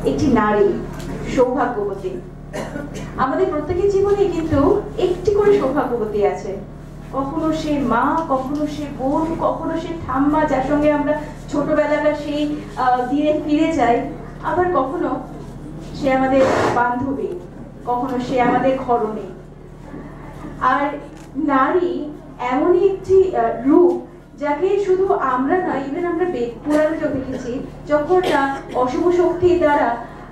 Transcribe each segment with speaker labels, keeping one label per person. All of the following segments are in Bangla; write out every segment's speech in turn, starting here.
Speaker 1: একটি নারী সৌভাগ্যবতী। আমাদের প্রত্যেকের জীবনে কিন্তু একটি করে সৌভাগ্যবতী আছে। কখনো সে মা, কখনো সে বোন, কখনো সে ঠাম্মা, যার সঙ্গে আমরা ছোটবেলাটা সেই দিনে ফিরে যাই। আবার কখনো সে আমাদের বান্ধবী, কখনো সে আমাদের ঘরণী। আর নারী এমনই একটি রূপ যাকে শুধু আমরা নয়, ইভেন আমরা বেদ পুরাণে দেখেছি, যখন অশুভ শক্তির দ্বারা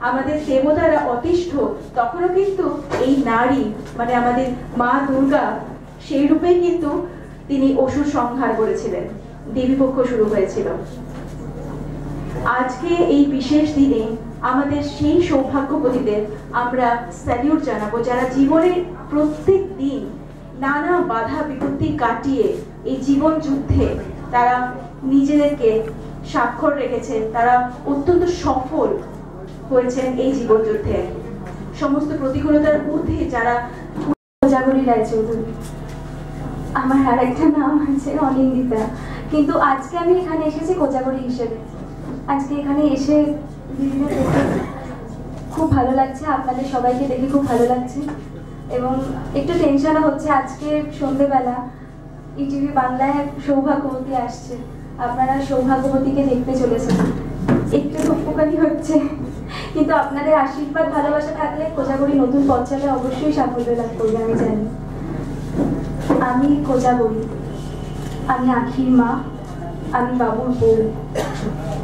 Speaker 1: আমাদের দেবতারা অতিষ্ঠ, তখনও কিন্তু এই নারী মানে আমাদের মা দুর্গা সেই রূপেই কিন্তু তিনি অসুর সংহার করেছিলেন, দেবীপক্ষ শুরু হয়েছিল। আজকে এই বিশেষ দিনে আমাদের সেই সৌভাগ্যবতীদের আমরা স্যালিউট জানাবো, যারা জীবনের প্রত্যেক দিন নানা বাধা বিপত্তি কাটিয়ে এই জীবন যুদ্ধে তারা নিজেদেরকে স্বাক্ষর রেখেছেন, তারা অত্যন্ত সফল হয়েছেন এই জীবন যুদ্ধে। সমস্ত প্রতিকূলতার ঊর্ধ্বে যারা।
Speaker 2: কোজাগরী রায়চৌধুরী আমার আর একটা নাম আছে অনিন্দিতা, কিন্তু আজকে আমি এখানে এসেছি কোজাগরী হিসেবে। আজকে এখানে এসে দিদিদের দেখে খুব ভালো লাগছে, আপনাদের সবাইকে দেখে খুব ভালো লাগছে, এবং একটু টেনশনও হচ্ছে। আজকে সন্ধ্যেবেলা ইটিভি বাংলায় সৌভাগ্যবতী আসছে, আপনারা সৌভাগ্যবতীকে দেখতে চলেছেন, একটু ধূপকানি হচ্ছে, কিন্তু আপনাদের আশীর্বাদ ভালোবাসা থাকলে কোজাগরী নতুন পথ চলে অবশ্যই সাফল্য লাভ করবে, আমি জানি। আমি কোজাগরী, আমি আখির মা, আমি বাবুর বউ,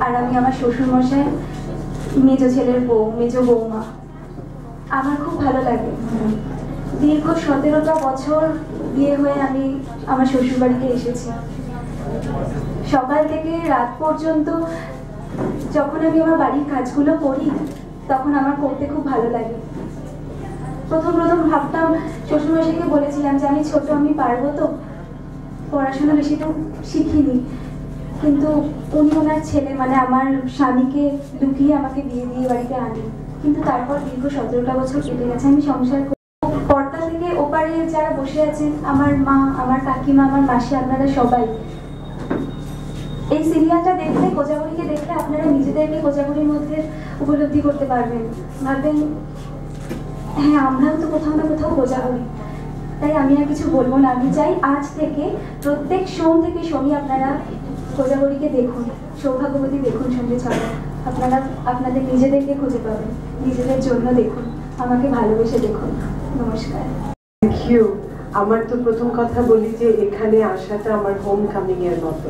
Speaker 2: আর আমি আমার শ্বশুরমশাই মেজ ছেলের বউ, মেজ বৌমা। আমার খুব ভালো লাগে। দীর্ঘ 17টা বছর বিয়ে হয়ে আমি আমার শ্বশুরবাড়িতে এসেছি। সকাল থেকে রাত পর্যন্ত যখন আমি আমার বাড়ির কাজগুলো করি, তখন আমার করতে খুব ভালো লাগে। প্রথম ভাবতাম, শ্বশুরমশাইকে বলেছিলাম যে আমি ছোট, আমি পারবো তো, পড়াশোনা বেশি তো শিখিনি, কিন্তু উনি ওনার ছেলে মানে আমার স্বামীকে লুকিয়ে আমাকে বিয়ে দিয়ে বাড়িতে আনেন। কিন্তু তারপর দীর্ঘ 17টা বছর কেটে গেছে, আমি সংসার করি। পর্দা থেকে ওপারে যারা বসে আছেন, আমার মা, আমার কাকিমা, আমার মাসি, আপনারা সবাই এই সিরিয়ালটা দেখলে, কোজাগরীকে দেখলে আপনারা নিজেদেরকে কোজাগরীর মধ্যে উপলব্ধি করতে পারবেন, ভাববেন হ্যাঁ আমরাও তো কোথাও না কোথাও কোজাগরী। তাই আমি আর কিছু বলবো না, আমি চাই আজ থেকে প্রত্যেক সোম থেকে শনি আপনারা কোজাগরীকে দেখুন, সৌভাগ্যবতী দেখুন সঙ্গে ছাড়া। আপনারা আপনাদের নিজেদেরকে খুঁজে পাবেন, নিজেদের জন্য দেখুন, আমাকে ভালোবেসে দেখুন। নমস্কার।
Speaker 3: Thank you. আমার তো প্রথম কথা বলি যে এখানে আসাটা আমার হোম কামিং এর মতো,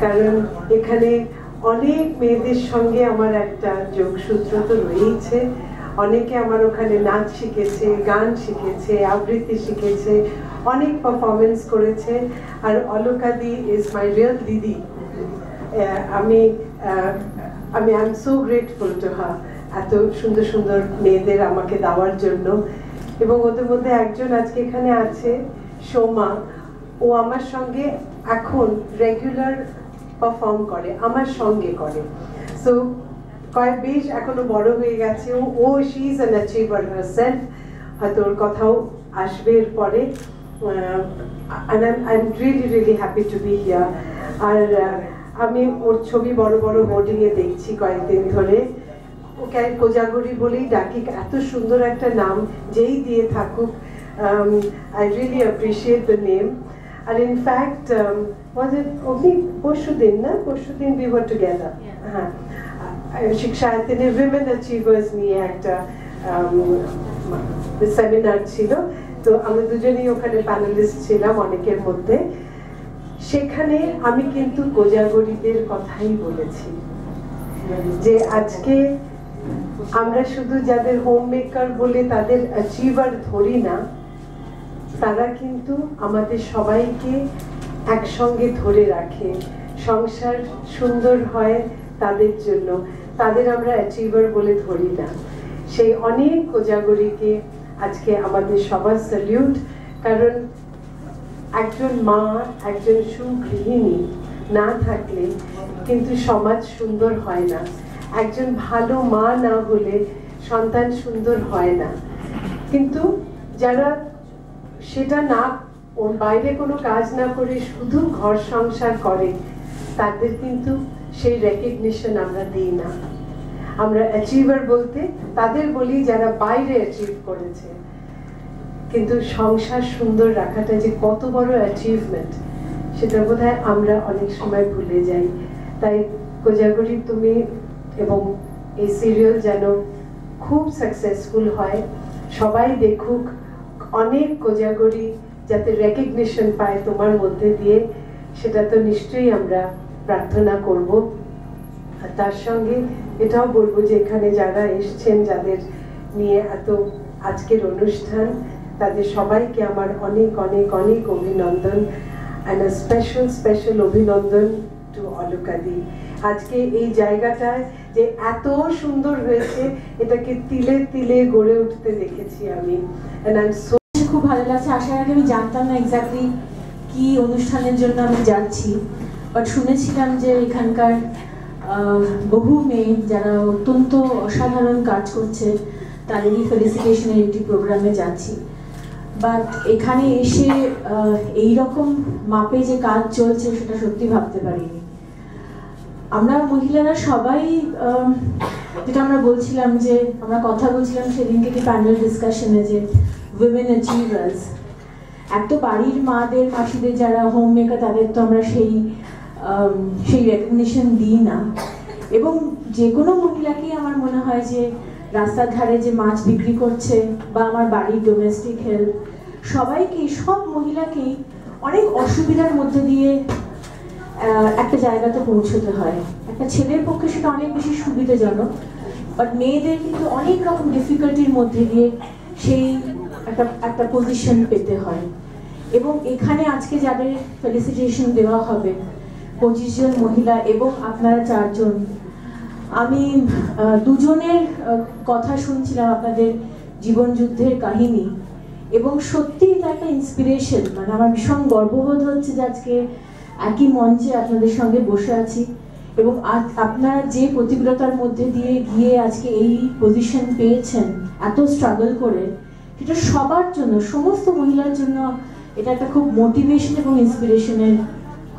Speaker 3: কারণ এখানে অনেক মেয়েদের সঙ্গে আমার একটা যোগসূত্র তো রয়েছে। অনেকে আমার ওখানে নাচ শিখেছে, গান শিখেছে, আবৃত্তি শিখেছে, অনেক পারফরমেন্স করেছে। আর অলকাদি ইজ মাই রিয়েল দিদি। আমি I am so grateful to her, এত সুন্দর সুন্দর মেয়েদের আমাকে দেওয়ার জন্য। এবং ওদের মধ্যে একজন আজকে এখানে আছে, সোমা, ও আমার সঙ্গে এখন রেগুলার পারফর্ম করে, আমার সঙ্গে করে। সো বেশ এখনো বড় হয়ে গেছে ও, she is an achiever herself. হয়তো ওর কথাও আসবে এরপরে। I am really happy to be here. আর আমি ওর ছবি বড় বড় হোর্ডিংয়ে দেখছি কয়েকদিন ধরে। ওকে কোজাগরী বলেই ডাকি, এত সুন্দর একটা নাম যেই দিয়ে থাকুক। I really appreciate the name. আর ইনফ্যাক্ট was it only পরশুদিন না, পরশুদিন we were together, হ্যাঁ, শিক্ষায়তনে উইমেন অ্যাচিভার্স নিয়ে একটা সেমিনার ছিল। তো আমরা দুজনেই ওখানে প্যানেলিস্ট ছিলাম অনেকের মধ্যে। সেখানে আমি কিন্তু কোজাগরীদের কথাই বলেছি যে আজকে আমরা শুধু যাদের হোম মেকার বলে তাদের অ্যাচিভার ধরি না, তারা কিন্তু আমাদের সবাইকে একসঙ্গে ধরে রাখে, সংসার সুন্দর হয় তাদের জন্য। তাদের আমরা অ্যাচিভার বলে ধরি না। সেই অনেক কোজাগরীকে আজকে আমাদের সবার স্যালিউট। কারণ একজন মা, একজন সুগৃহিণী না থাকলে কিন্তু সমাজ সুন্দর হয় না। একজন ভালো মা না হলে সন্তান সুন্দর হয় না। কিন্তু যারা সেটা না, ওর বাইরে কোনো কাজ না করে শুধু ঘর সংসার করে, তাদের কিন্তু সেই রেকগনিশন আমরা দিই না। আমরা অ্যাচিভার বলতে তাদের বলি যারা বাইরে অ্যাচিভ করেছে, কিন্তু সংসার সুন্দর রাখাটা যে কত বড় অ্যাচিভমেন্ট সেটা বোধহয় আমরা অনেক সময় ভুলে যাই। তাই কোজাগরি তুমি এবং এই সিরিয়াল যেন খুব সাকসেসফুল হয়, সবাই দেখুক, অনেক কোজাগরি যাতে রেকগনিশন পায় তোমার মধ্যে দিয়ে, সেটা তো নিশ্চয়ই আমরা প্রার্থনা করব। আর তার সঙ্গে এটাও বলবো যে এখানে যারা এসছেন, যাদের নিয়ে এত আজকের অনুষ্ঠান, তাদের সবাইকে আমার অনেক অনেক অনেক অভিনন্দন, and a special অভিনন্দন টু অলকাদি। আজকে এই জায়গাটায় যে এত সুন্দর হয়েছে, এটাকে তিলে তিলে গড়ে উঠতে দেখেছি আমি, and I'm so
Speaker 4: খুব ভালো লাগছে। আসার আগে আমি জানতাম না এক্স্যাক্টলি কি অনুষ্ঠানের জন্য আমি যাচ্ছি, বাট শুনেছিলাম যে এখানকার বহু মেয়ে যারা অত্যন্ত অসাধারণ কাজ করছে তাদেরই ফেলিসিটেশনের একটি প্রোগ্রামে যাচ্ছি। বাট এখানে এসে এই রকম মাপে যে কাজ চলছে সেটা সত্যি ভাবতে পারিনি। আমরা মহিলারা সবাই, যেটা আমরা বলছিলাম যে আমরা কথা বলছিলাম সেদিনকে একটি প্যানেল ডিসকাশনে, যে উইমেন অ্যাচিভার্স, এক তো বাড়ির মাদের মাসিদের যারা হোম মেকার, তাদের তো আমরা সেই রেকগনিশন দিই না। এবং যে কোনো মহিলাকেই আমার মনে হয় যে রাস্তার ধারে যে মাছ বিক্রি করছে বা আমার বাড়ির ডোমেস্টিক হেল্প, সবাইকেই, সব মহিলাকেই অনেক অসুবিধার মধ্যে দিয়ে একটা জায়গাতে পৌঁছতে হয়। একটা ছেলের পক্ষে সেটা অনেক বেশি সুবিধাজনক, বাট মেয়েদের কিন্তু অনেক রকম ডিফিকাল্টির মধ্যে দিয়ে সেই একটা পজিশন পেতে হয়। এবং এখানে আজকে যাদের ফেলিসিটেশন দেওয়া হবে 25 জন মহিলা এবং আপনারা 4 জন, আমি দুজনের কথা শুনছিলাম, আপনাদের জীবন যুদ্ধের কাহিনী, এবং সত্যি এটা একটা ইন্সপিরেশন। মানে আমার ভীষণ গর্ববোধ হচ্ছে যে আজকে একই মঞ্চে আপনাদের সঙ্গে বসে আছি, এবং আপনারা যে প্রতিকূলতার মধ্যে দিয়ে গিয়ে আজকে এই পজিশন পেয়েছেন এত স্ট্রাগল করে, সেটা সবার জন্য, সমস্ত মহিলার জন্য এটা একটা খুব মোটিভেশন এবং ইন্সপিরেশনের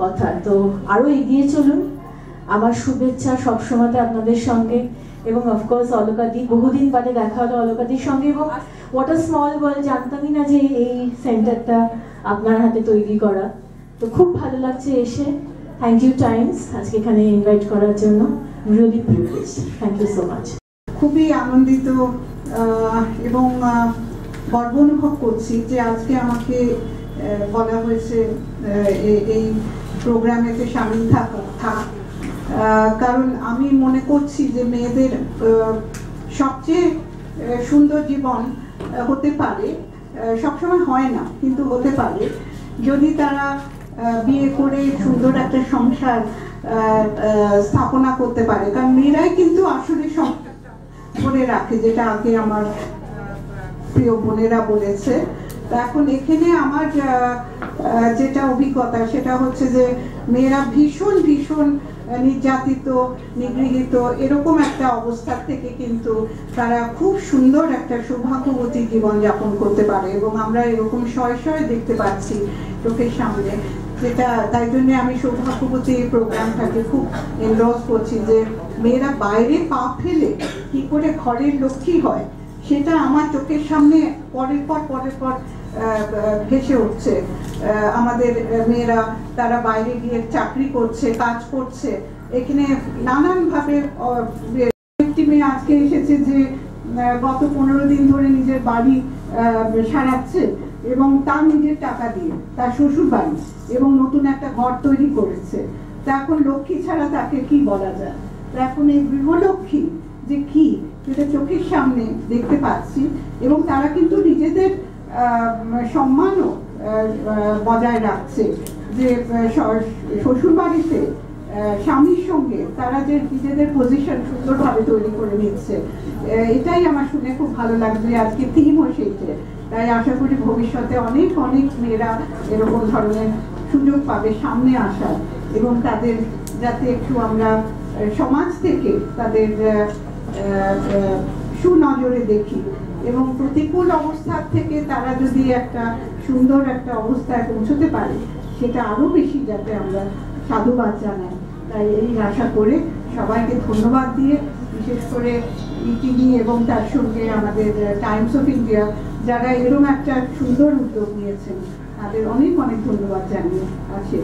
Speaker 4: কথা। তো আরও এগিয়ে চলুন, আমার শুভেচ্ছা সবসময় আপনাদের সঙ্গে। এবং অফকোর্স অলকাদি, বহুদিন বাদে দেখা হলো অলকাদির সঙ্গে, এবং হোয়াট আ স্মল ওয়ার্ল্ড, জানতামই না যে এই সেন্টারটা আপনার হাতে তৈরি করা। তো খুব ভালো লাগছে এসে। থ্যাংক ইউ টাইমস আজকে এখানে ইনভাইট করার জন্য, really privileged. Thank you so much.
Speaker 5: খুবই আনন্দিত এবং গর্ব অনুভব করছি যে আজকে আমাকে বলা হয়েছে এই প্রোগ্রামেতে সামিল থাকা, কারণ আমি মনে করছি যে মেয়েদের সবচেয়ে সুন্দর জীবন হতে পারে, সবসময় হয় না কিন্তু হতে পারে, যদি তারা বিয়ে করে সুন্দর একটা সংসার স্থাপনা করতে পারে। কারণ মেয়েরাই কিন্তু আসলে সংসারটা করে রাখে, যেটা আগে আমার প্রিয় বোনেরা বলেছে। এখন এখানে আমার যেটা অভিজ্ঞতা সেটা হচ্ছে যে মেয়েরা ভীষণ ভীষণ নির্যাতিত, নিগৃহীত, এরকম একটা অবস্থা থেকে কিন্তু তারা খুব সুন্দর একটা সৌভাগ্যবতী জীবন যাপন করতে পারে, এবং আমরা এরকম শয়ে শয়ে দেখতে পাচ্ছি চোখের সামনে। যেটা তাই জন্য আমি সৌভাগ্যবতী এই প্রোগ্রামটাকে খুব এনডোর্স করছি, যে মেয়েরা বাইরে পা ফেলে কি করে ঘরের লক্ষ্মী হয় সেটা আমার চোখের সামনে পরের পর ভেসে উঠছে। আমাদের মেয়েরা তারা বাইরে গিয়ে চাকরি করছে, কাজ করছে, এখানে নানানভাবে। একটি মেয়ে আজকে এসেছে যে গত 15 দিন ধরে নিজের বাড়ি সারাচ্ছে, এবং তার নিজের টাকা দিয়ে তার শ্বশুর বাড়ি, এবং নতুন একটা ঘর তৈরি করেছে। তা এখন লক্ষ্মী ছাড়া তাকে কি বলা যায়? তা এখন এই গৃহলক্ষ্মী যে কি, সেটা চোখের সামনে দেখতে পাচ্ছি, এবং তারা কিন্তু নিজেদের সম্মানও বজায় রাখছে, যে শ্বশুর বাড়িতে স্বামীর সঙ্গে তারা যে নিজেদের পজিশন সুন্দরভাবে তৈরি করে নিচ্ছে। এটাই আমার শুনে খুব ভালো লাগবে। আজকে থিমও সেইটা, তাই আশা করি ভবিষ্যতে অনেক অনেক মেয়েরা এরকম ধরনের সুযোগ পাবে সামনে আসার, এবং তাদের যাতে একটু আমরা সমাজ থেকে তাদের সুনজরে দেখি, এবং প্রতিকূল অবস্থার থেকে তারা যদি একটা সুন্দর একটা অবস্থায় পৌঁছতে পারে, সেটা আরো বেশি যাতে আমরা সাধুবাদ জানাই। তাই এই আশা করে সবাইকে ধন্যবাদ দিয়ে বিশেষ করে ইটিভি এবং তার সঙ্গে আমাদের টাইমস অফ ইন্ডিয়া যারা এরকম একটা সুন্দর উদ্যোগ নিয়েছেন তাদের অনেক অনেক ধন্যবাদ জানিয়ে আছে।